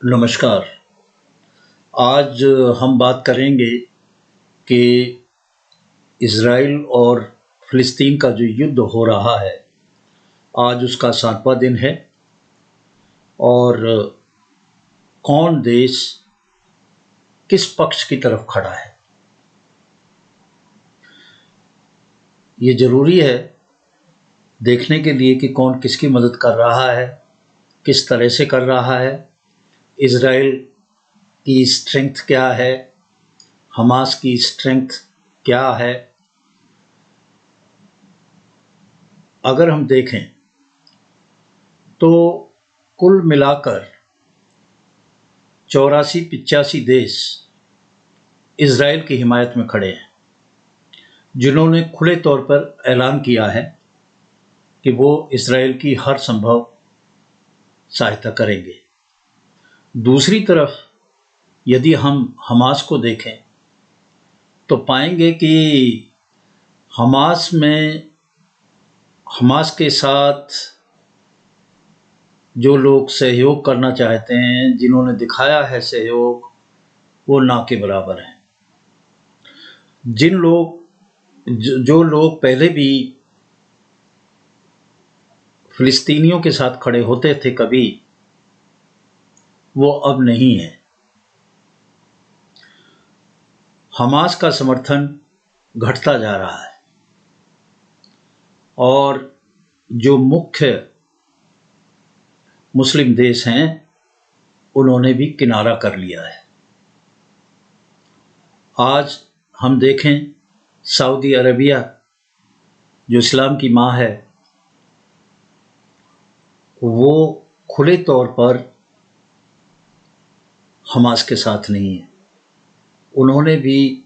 नमस्कार। आज हम बात करेंगे कि इज़राइल और फ़िलिस्तीन का जो युद्ध हो रहा है, आज उसका 7वां दिन है और कौन देश किस पक्ष की तरफ खड़ा है। ये ज़रूरी है देखने के लिए कि कौन किसकी मदद कर रहा है, किस तरह से कर रहा है, इज़राइल की स्ट्रेंथ क्या है, हमास की स्ट्रेंथ क्या है। अगर हम देखें तो कुल मिलाकर 84-85 देश इज़राइल की हिमायत में खड़े हैं, जिन्होंने खुले तौर पर ऐलान किया है कि वो इज़राइल की हर संभव सहायता करेंगे। दूसरी तरफ यदि हम हमास को देखें तो पाएंगे कि हमास के साथ जो लोग सहयोग करना चाहते हैं, जिन्होंने दिखाया है सहयोग, वो ना के बराबर हैं। जो लोग पहले भी फ़िलिस्तीनियों के साथ खड़े होते थे कभी, वो अब नहीं है। हमास का समर्थन घटता जा रहा है और जो मुख्य मुस्लिम देश हैं, उन्होंने भी किनारा कर लिया है। आज हम देखें, सऊदी अरबिया जो इस्लाम की माँ है, वो खुले तौर पर हमास के साथ नहीं है। उन्होंने भी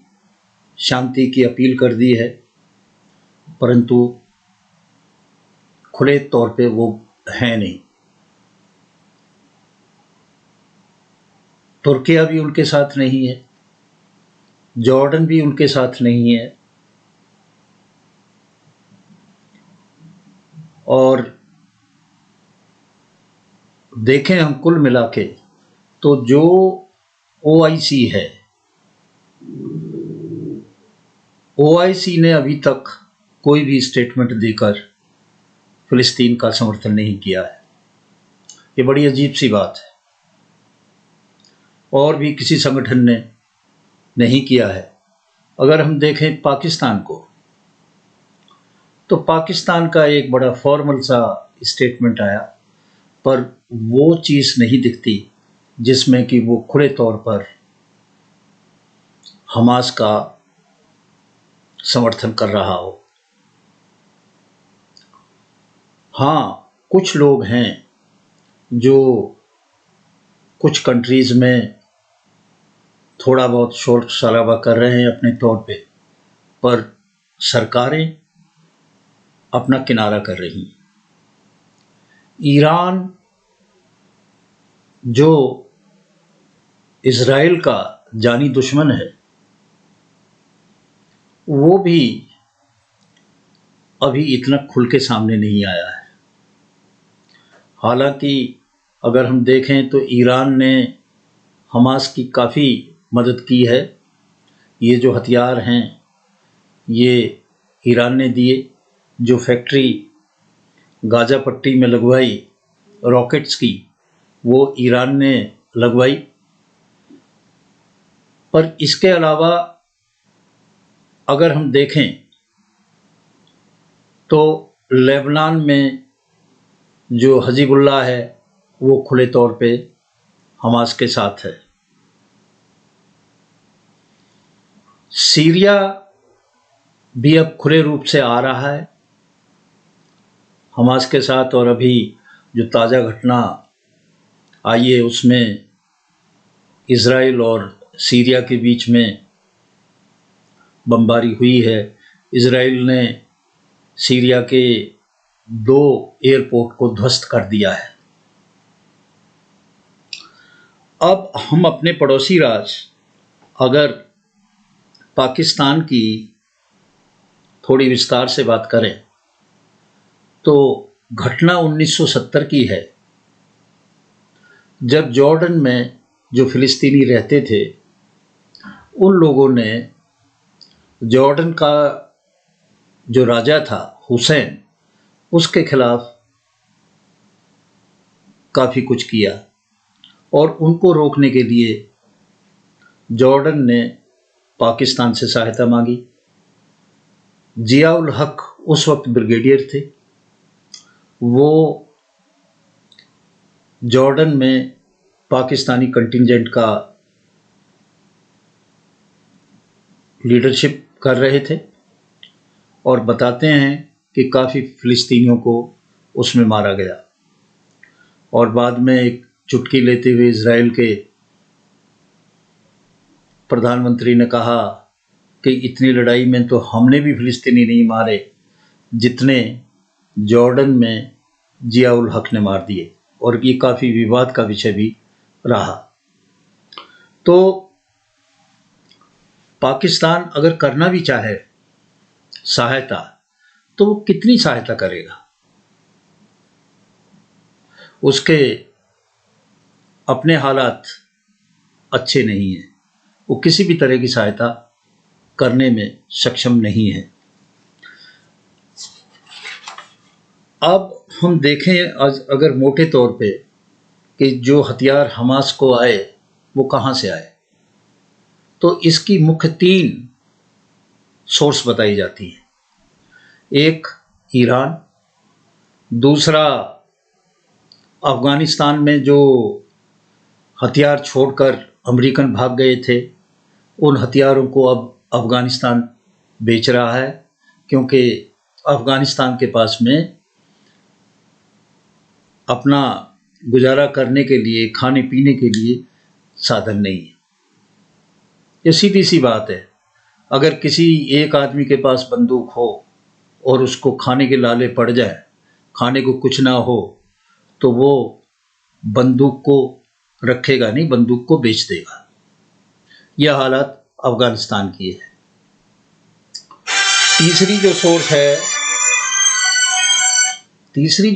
शांति की अपील कर दी है, परंतु खुले तौर पे वो हैं नहीं। तुर्किया भी उनके साथ नहीं है, जॉर्डन भी उनके साथ नहीं है, और देखें हम कुल मिला के तो जो ओआईसी है, ओआईसी ने अभी तक कोई भी स्टेटमेंट देकर फ़िलिस्तीन का समर्थन नहीं किया है। ये बड़ी अजीब सी बात है, और भी किसी संगठन ने नहीं किया है। अगर हम देखें पाकिस्तान को, तो पाकिस्तान का एक बड़ा फॉर्मल सा स्टेटमेंट आया, पर वो चीज़ नहीं दिखती जिसमें कि वो खुले तौर पर हमास का समर्थन कर रहा हो। हाँ, कुछ लोग हैं जो कुछ कंट्रीज़ में थोड़ा बहुत शोर शराबा कर रहे हैं अपने तौर पे, पर सरकारें अपना किनारा कर रही हैं। ईरान जो इज़राइल का जानी दुश्मन है, वो भी अभी इतना खुल के सामने नहीं आया है। हालांकि अगर हम देखें तो ईरान ने हमास की काफ़ी मदद की है। ये जो हथियार हैं, ये ईरान ने दिए। जो फैक्ट्री गाज़ा पट्टी में लगवाई रॉकेट्स की, वो ईरान ने लगवाई। पर इसके अलावा अगर हम देखें तो लेबनान में जो हिज़्बुल्लाह है, वो खुले तौर पे हमास के साथ है। सीरिया भी अब खुले रूप से आ रहा है हमास के साथ, और अभी जो ताज़ा घटना आई है उसमें इज़राइल और सीरिया के बीच में बमबारी हुई है। इज़राइल ने सीरिया के 2 एयरपोर्ट को ध्वस्त कर दिया है। अब हम अपने पड़ोसी राज्य अगर पाकिस्तान की थोड़ी विस्तार से बात करें तो घटना 1970 की है, जब जॉर्डन में जो फ़िलिस्तीनी रहते थे उन लोगों ने जॉर्डन का जो राजा था हुसैन, उसके खिलाफ काफ़ी कुछ किया और उनको रोकने के लिए जॉर्डन ने पाकिस्तान से सहायता मांगी। जियाउल हक उस वक्त ब्रिगेडियर थे। वो जॉर्डन में पाकिस्तानी कंटिंजेंट का लीडरशिप कर रहे थे और बताते हैं कि काफ़ी फ़िलिस्तीनियों को उसमें मारा गया और बाद में एक चुटकी लेते हुए इज़राइल के प्रधानमंत्री ने कहा कि इतनी लड़ाई में तो हमने भी फ़िलिस्तीनी नहीं मारे जितने जॉर्डन में जियाउल हक ने मार दिए, और ये काफ़ी विवाद का विषय भी रहा। तो पाकिस्तान अगर करना भी चाहे सहायता, तो वो कितनी सहायता करेगा? उसके अपने हालात अच्छे नहीं हैं, वो किसी भी तरह की सहायता करने में सक्षम नहीं है। अब हम देखें अगर मोटे तौर पे कि जो हथियार हमास को आए वो कहाँ से आए, तो इसकी मुख्य 3 सोर्स बताई जाती हैं। एक ईरान, दूसरा अफ़गानिस्तान में जो हथियार छोड़कर अमेरिकन भाग गए थे, उन हथियारों को अब अफ़गानिस्तान बेच रहा है क्योंकि अफ़गानिस्तान के पास में अपना गुजारा करने के लिए, खाने पीने के लिए साधन नहीं है। ये सीधी सी बात है। अगर किसी एक आदमी के पास बंदूक हो और उसको खाने के लाले पड़ जाए, खाने को कुछ ना हो, तो वो बंदूक को रखेगा नहीं, बंदूक को बेच देगा। यह हालत अफ़गानिस्तान की है। तीसरी जो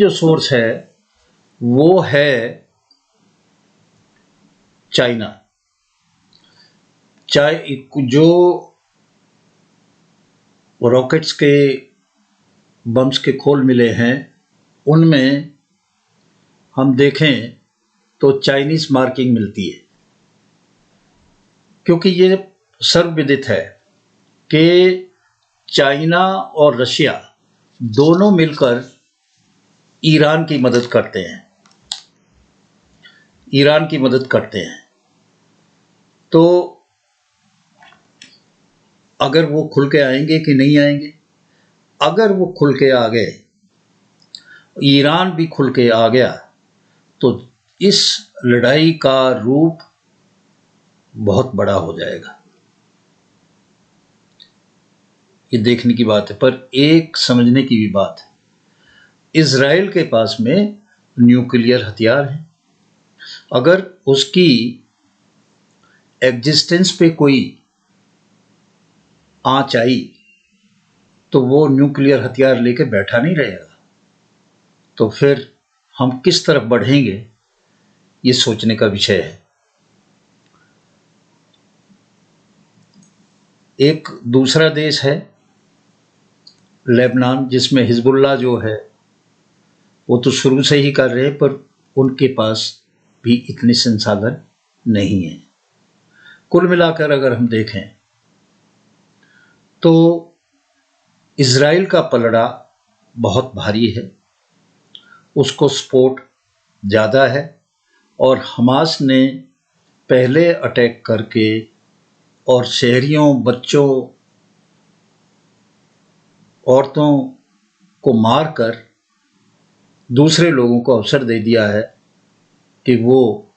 सोर्स है वो है चाइना। जो रॉकेट्स के बम्स के खोल मिले हैं, उनमें हम देखें तो चाइनीज़ मार्किंग मिलती है, क्योंकि ये सर्वविदित है कि चाइना और रशिया दोनों मिलकर ईरान की मदद करते हैं। तो अगर वो खुल के आएंगे कि नहीं आएंगे? अगर वो खुल के आ गए, ईरान भी खुल के आ गया, तो इस लड़ाई का रूप बहुत बड़ा हो जाएगा। ये देखने की बात है, पर एक समझने की भी बात है। इज़राइल के पास में न्यूक्लियर हथियार हैं। अगर उसकी एग्जिस्टेंस पे कोई आँच आई तो वो न्यूक्लियर हथियार लेके बैठा नहीं रहेगा। तो फिर हम किस तरफ बढ़ेंगे, ये सोचने का विषय है। एक दूसरा देश है लेबनान, जिसमें हिजबुल्लाह जो है वो तो शुरू से ही कर रहे हैं, पर उनके पास भी इतने संसाधन नहीं हैं। कुल मिलाकर अगर हम देखें तो इज़राइल का पलड़ा बहुत भारी है, उसको सपोर्ट ज़्यादा है, और हमास ने पहले अटैक करके और शहरियों, बच्चों, औरतों को मारकर दूसरे लोगों को अवसर दे दिया है कि वो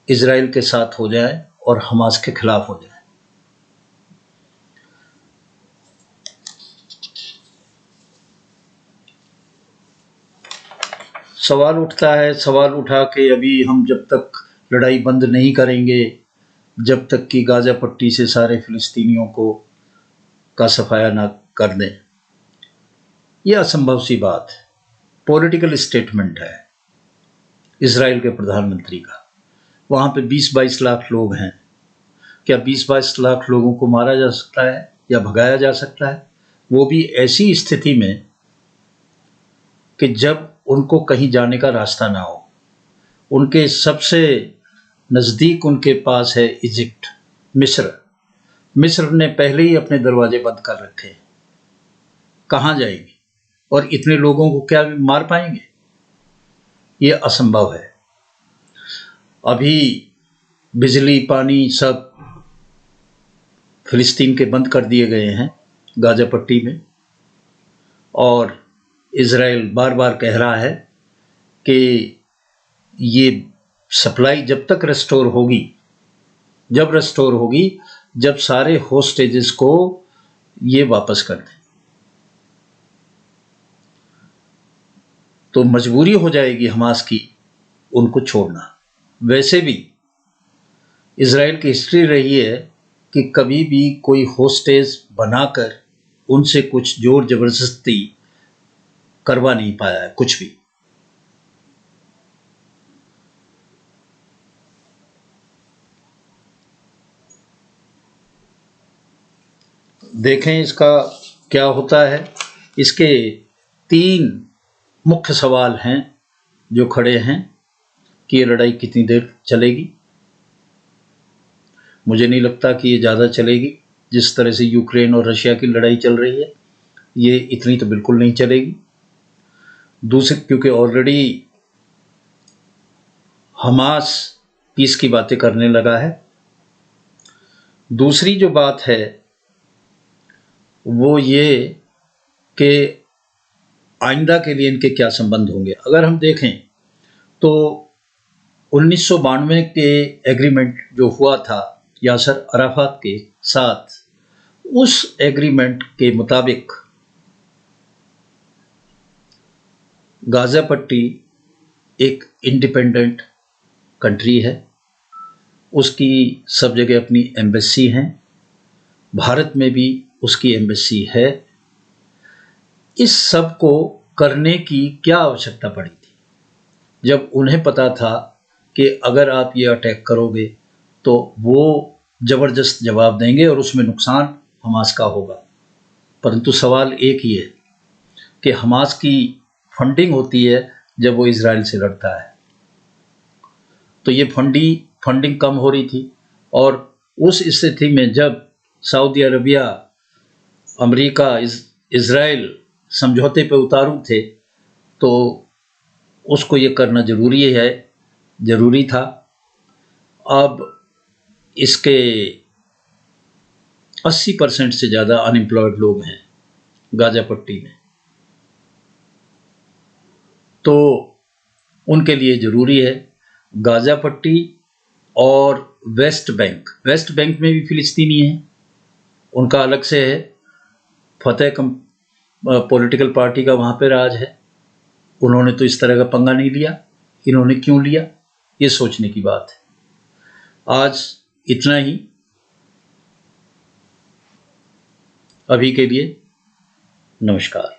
इज़राइल के साथ हो जाएं और हमास के खिलाफ हो जाएं। सवाल उठा कि अभी हम जब तक लड़ाई बंद नहीं करेंगे, जब तक कि गाज़ा पट्टी से सारे फ़िलिस्तीनियों को का सफाया ना कर दें, यह असंभव सी बात है। पॉलिटिकल स्टेटमेंट है। इजराइल के प्रधानमंत्री का। वहाँ पे 20-22 लाख लोग हैं। क्या 20-22 लाख लोगों को मारा जा सकता है या भगाया जा सकता है? वो भी ऐसी स्थिति में कि जब उनको कहीं जाने का रास्ता ना हो। उनके सबसे नज़दीक उनके पास है इजिप्ट, मिस्र। मिस्र ने पहले ही अपने दरवाजे बंद कर रखे हैं। कहाँ जाएंगे और इतने लोगों को क्या मार पाएंगे? ये असंभव है। अभी बिजली पानी सब फिलिस्तीन के बंद कर दिए गए हैं गाजा पट्टी में, और इजराइल बार बार कह रहा है कि ये सप्लाई जब तक रेस्टोर होगी, जब सारे होस्टेजेस को ये वापस कर दें, तो मजबूरी हो जाएगी हमास की उनको छोड़ना। वैसे भी इजराइल की हिस्ट्री रही है कि कभी भी कोई होस्टेज बनाकर उनसे कुछ जोर जबरदस्ती करवा नहीं पाया है कुछ भी। देखें इसका क्या होता है। इसके 3 मुख्य सवाल हैं जो खड़े हैं कि ये लड़ाई कितनी देर चलेगी। मुझे नहीं लगता कि ये ज़्यादा चलेगी। जिस तरह से यूक्रेन और रशिया की लड़ाई चल रही है, ये इतनी तो बिल्कुल नहीं चलेगी। दूसरी, क्योंकि ऑलरेडी हमास पीस की बातें करने लगा है। दूसरी जो बात है वो ये कि आइंदा के लिए इनके क्या संबंध होंगे। अगर हम देखें तो 1992 के एग्रीमेंट जो हुआ था यासर अराफात के साथ, उस एग्रीमेंट के मुताबिक गाजा पट्टी एक इंडिपेंडेंट कंट्री है। उसकी सब जगह अपनी एम्बेसी हैं। भारत में भी उसकी एम्बेसी है। इस सब को करने की क्या आवश्यकता पड़ी थी, जब उन्हें पता था कि अगर आप ये अटैक करोगे तो वो ज़बरदस्त जवाब देंगे और उसमें नुकसान हमास का होगा। परंतु सवाल एक ही है कि हमास की फंडिंग होती है जब वो इजराइल से लड़ता है, तो ये फंडिंग कम हो रही थी। और उस स्थिति में जब सऊदी अरबिया, अमेरिका, इजराइल समझौते पे उतारू थे, तो उसको ये करना ज़रूरी था। अब इसके 80% से ज़्यादा अनएम्प्लॉयड लोग हैं गाजा पट्टी में, तो उनके लिए ज़रूरी है गाजा पट्टी और वेस्ट बैंक में भी फिलिस्तीनी हैं, उनका अलग से है। फतेह पॉलिटिकल पार्टी का वहाँ पे राज है। उन्होंने तो इस तरह का पंगा नहीं लिया, इन्होंने क्यों लिया, ये सोचने की बात है। आज इतना ही अभी के लिए। नमस्कार।